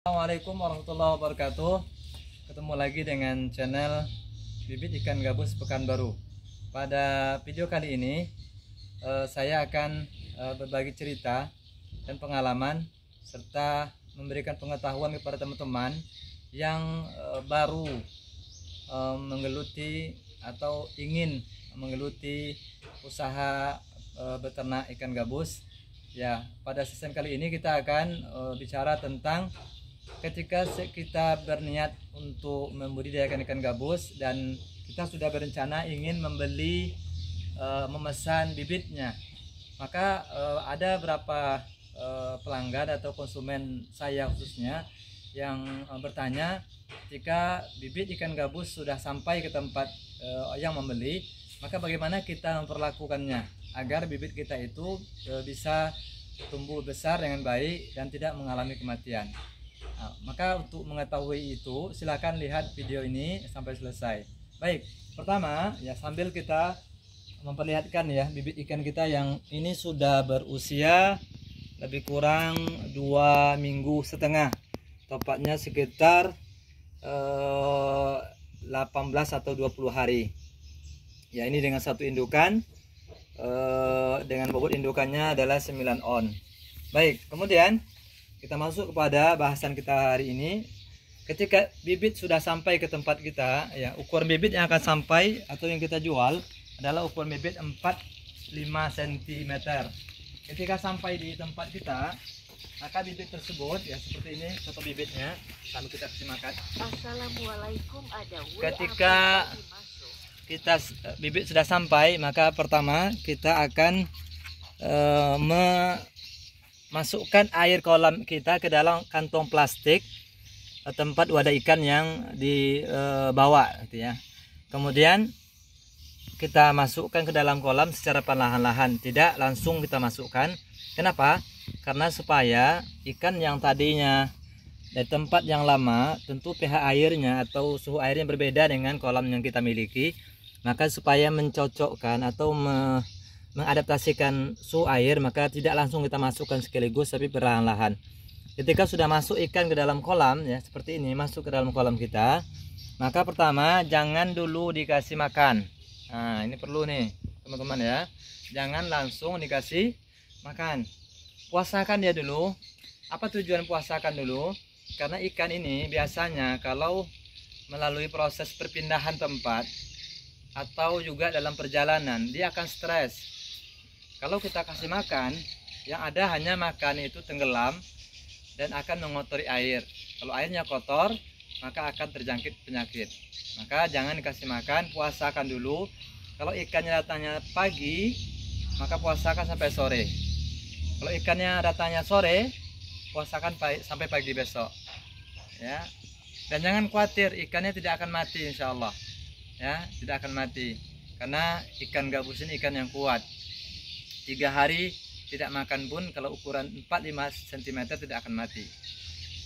Assalamualaikum warahmatullahi wabarakatuh. Ketemu lagi dengan channel Bibit Ikan Gabus Pekanbaru. Pada video kali ini saya akan berbagi cerita dan pengalaman serta memberikan pengetahuan kepada teman-teman yang baru menggeluti atau ingin menggeluti usaha beternak ikan gabus. Ya, pada season kali ini kita akan bicara tentang ketika kita berniat untuk membudidayakan ikan gabus dan kita sudah berencana ingin membeli memesan bibitnya, maka ada beberapa pelanggan atau konsumen saya khususnya yang bertanya, jika bibit ikan gabus sudah sampai ke tempat yang membeli, maka bagaimana kita memperlakukannya agar bibit kita itu bisa tumbuh besar dengan baik dan tidak mengalami kematian. Nah, maka untuk mengetahui itu silakan lihat video ini sampai selesai. Baik, pertama ya, sambil kita memperlihatkan ya bibit ikan kita yang ini sudah berusia lebih kurang 2,5 minggu, tepatnya sekitar 18 atau 20 hari. Ya, ini dengan satu indukan, dengan bobot indukannya adalah 9 on. Baik, kemudian kita masuk kepada bahasan kita hari ini. Ketika bibit sudah sampai ke tempat kita, ya, ukuran bibit yang akan sampai atau yang kita jual adalah ukuran bibit 45 cm. Ketika sampai di tempat kita, maka bibit tersebut ya seperti ini foto bibitnya, sambil kita kasih makan. Assalamualaikum, ada ketika kita bibit sudah sampai, maka pertama kita akan masukkan air kolam kita ke dalam kantong plastik tempat wadah ikan yang dibawa gitu ya. Kemudian kita masukkan ke dalam kolam secara perlahan-lahan, tidak langsung kita masukkan. Kenapa? Karena supaya ikan yang tadinya dari tempat yang lama, tentu pH airnya atau suhu airnya berbeda dengan kolam yang kita miliki. Maka supaya mencocokkan atau mengadaptasikan suhu air, maka tidak langsung kita masukkan sekaligus tapi perlahan-lahan. Ketika sudah masuk ikan ke dalam kolam ya seperti ini, masuk ke dalam kolam kita, maka pertama jangan dulu dikasih makan. Nah, ini perlu nih teman-teman ya, jangan langsung dikasih makan, puasakan dia dulu. Apa tujuan puasakan dulu? Karena ikan ini biasanya kalau melalui proses perpindahan tempat atau juga dalam perjalanan, dia akan stres. Kalau kita kasih makan, yang ada hanya makan itu tenggelam dan akan mengotori air. Kalau airnya kotor, maka akan terjangkit penyakit. Maka jangan dikasih makan, puasakan dulu. Kalau ikannya datangnya pagi, maka puasakan sampai sore. Kalau ikannya datangnya sore, puasakan sampai pagi besok. Ya. Dan jangan khawatir, ikannya tidak akan mati insya Allah. Ya, tidak akan mati karena ikan gabus ini ikan yang kuat. 3 hari tidak makan pun kalau ukuran 4-5 cm tidak akan mati.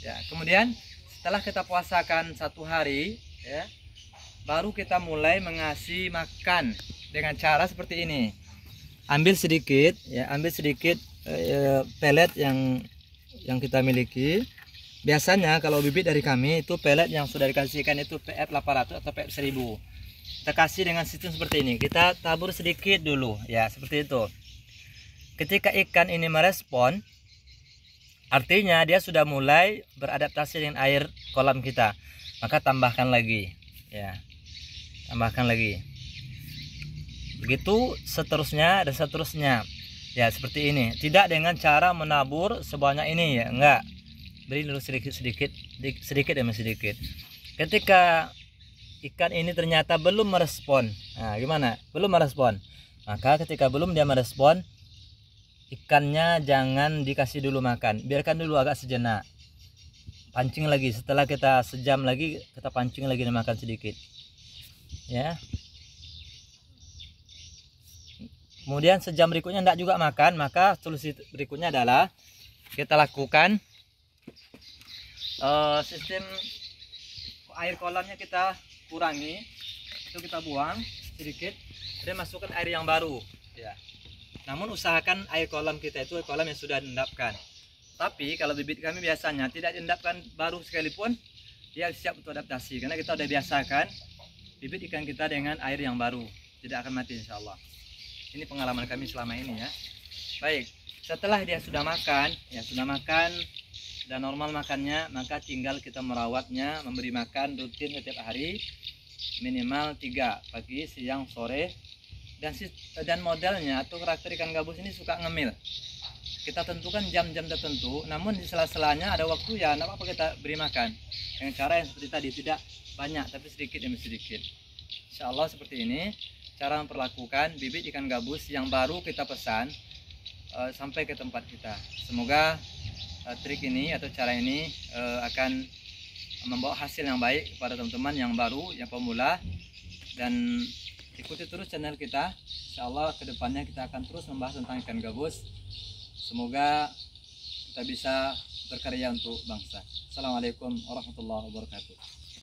Ya, kemudian setelah kita puasakan 1 hari ya, baru kita mulai mengasih makan dengan cara seperti ini. Ambil sedikit ya, ambil sedikit pelet yang kita miliki. Biasanya kalau bibit dari kami itu pelet yang sudah dikasihkan itu PF 800 atau PF 1000. Kita kasih dengan sistem seperti ini, kita tabur sedikit dulu ya, seperti itu. Ketika ikan ini merespon, artinya dia sudah mulai beradaptasi dengan air kolam kita, maka tambahkan lagi ya, tambahkan lagi, begitu seterusnya dan seterusnya ya, seperti ini. Tidak dengan cara menabur sebanyak ini ya, enggak, beri dulu sedikit demi sedikit. Ketika ikan ini ternyata belum merespon, nah gimana? Belum merespon, maka ketika belum dia merespon, ikannya jangan dikasih dulu makan, biarkan dulu agak sejenak, pancing lagi. Setelah kita sejam lagi, kita pancing lagi dan makan sedikit ya. Kemudian sejam berikutnya tidak juga makan, maka solusi berikutnya adalah kita lakukan sistem air kolamnya kita kurangi, itu kita buang sedikit dan masukkan air yang baru ya. Namun usahakan air kolam kita itu kolam yang sudah diendapkan. Tapi kalau bibit kami biasanya tidak diendapkan baru sekalipun, dia siap untuk adaptasi karena kita udah biasakan bibit ikan kita dengan air yang baru, tidak akan mati insya Allah. Ini pengalaman kami selama ini ya. Baik, setelah dia sudah makan, dan normal makannya, maka tinggal kita merawatnya, memberi makan rutin setiap hari minimal 3 pagi, siang, sore. Dan modelnya atau karakter ikan gabus ini suka ngemil. Kita tentukan jam-jam tertentu, namun di sela-selanya ada waktu ya, tidak apa-apa kita beri makan dengan cara yang seperti tadi, tidak banyak tapi sedikit demi sedikit. Insya Allah seperti ini cara memperlakukan bibit ikan gabus yang baru kita pesan sampai ke tempat kita. Semoga trik ini atau cara ini akan membawa hasil yang baik kepada teman-teman yang baru, yang pemula, dan ikuti terus channel kita. Insya Allah kedepannya kita akan terus membahas tentang ikan gabus. Semoga kita bisa berkarya untuk bangsa. Assalamualaikum warahmatullahi wabarakatuh.